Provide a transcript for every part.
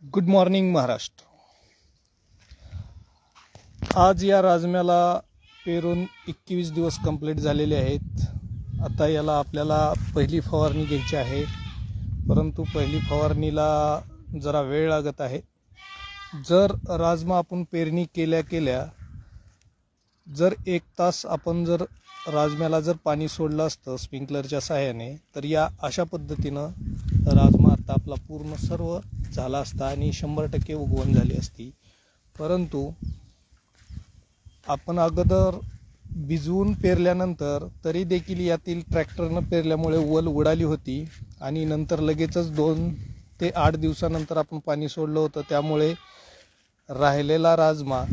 Good morning Maharashtra. आज या राजम्याला पेरून 21 दिवस कंप्लीट झालेले आहेत। आता याला आपल्याला पहिली फवारणी घ्यायची आहे, परंतु पहिली फवारणीला जरा वेळ लागत आहे। जर राजमा आपण पेरणी केल्या जर 1 तास आपण जर राजम्याला जर पाणी सोडलं असतं स्प्रिंकलरच्या सहाय्याने, तर या अशा पद्धतीनं राजमा आता आपला पूर्ण सर्व झाला असता आणि 100% उगवण झाली असती। परंतु आपण अगोदर भिजवून पेरल्यानंतर तरी देखील यातील ट्रॅक्टरनं पेरल्यामुळे वल उडाली होती आणि नंतर लगेचच 2 ते 8 दिवसानंतर आपण पाणी सोडलं होतं, त्यामुळे राहिलेला राजमा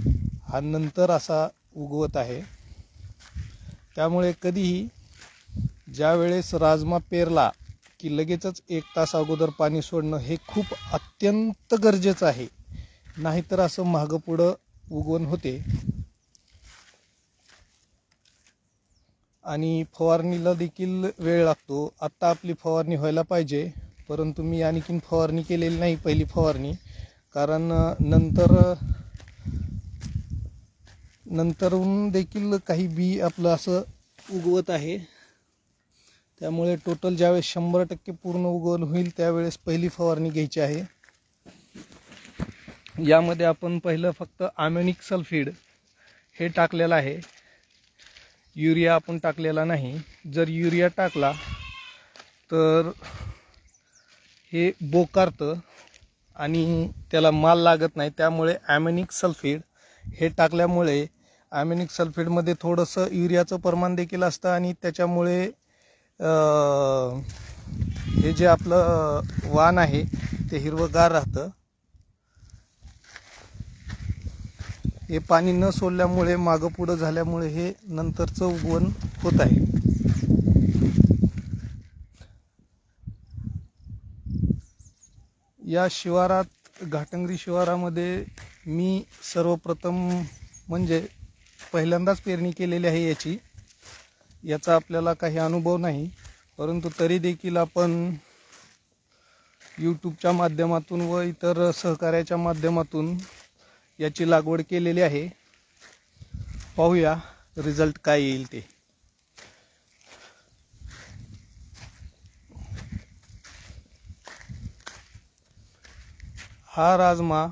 हा नंतर असा उगवत आहे। त्यामुळे कधीही ज्या वेळेस राजमा पेरला की लगेचच 1 तास अगोदर पाणी सोडणं हे खूप अत्यंत गरजेचं आहे, नाहीतर असं मागं पुढं उगवण होते आणि फवारणीला देखील वेळ लागतो। आता आपली फवारणी व्हायला पाहिजे, परंतु मी आणखीन फवारणी केलेली नाही पहिली फवारणी, कारण नंतरून देखील काही बी आपलं असं उगवत आहे। त्यामुळे टोटल ज्यावेळेस 100% पूर्ण उगवण होईल त्यावेळेस पहिली फवारणी घ्यायची आहे। यामध्ये आपण पहिलं फक्त अमोनिक सल्फेट हे टाकलेलं आहे, युरिया आपण टाकलेला नाही। जर युरिया टाकला तर हे बोकारतं आणि त्याला माल लागत नाही, त्यामुळे अमोनिक सल्फेट हे टाकल्यामुळे अमोनिक सल्फेटमध्ये थोडंसं युरियाचं प्रमाण देखील असतं आणि त्याच्यामुळे हे जे आपलं वाण आहे ते हिरवगार राहतं। हे पाणी न सोडल्यामुळे मागं पुढं झाल्यामुळे हे नंतरचं उगवण होत आहे। या शिवारात घाटंगरी शिवारामध्ये मी सर्वप्रथम म्हणजे पहिल्यांदाच पेरणी केलेली आहे याची। याचा आपल्याला काही अनुभव नाही, परंतु तरी देखील आपण यूट्यूबच्या माध्यमातून व इतर सहकार्याच्या माध्यमातून याची लागवड केलेली आहे। पाहूया रिझल्ट काय येईल ते। हा राजमा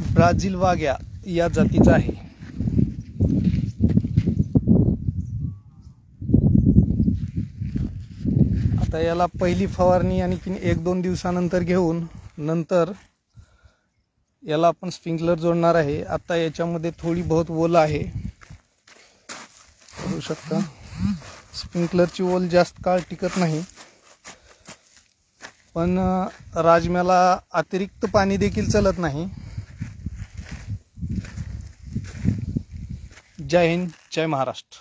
ब्राझील वाघ्या या जातीचा आहे। आता याला पहिली फवारणी आणखीन 1-2 दिवसानंतर घेऊन नंतर याला आपण स्प्रिंकलर जोडणार आहे। आता याच्यामध्ये थोडी बहुत ओल आहे, बघू शकता। स्प्रिंकलरची ओल जास्त काळ टिकत नाही, पण राजम्याला अतिरिक्त पाणी देखील चलत नाही। जय हिंद, जय महाराष्ट्र।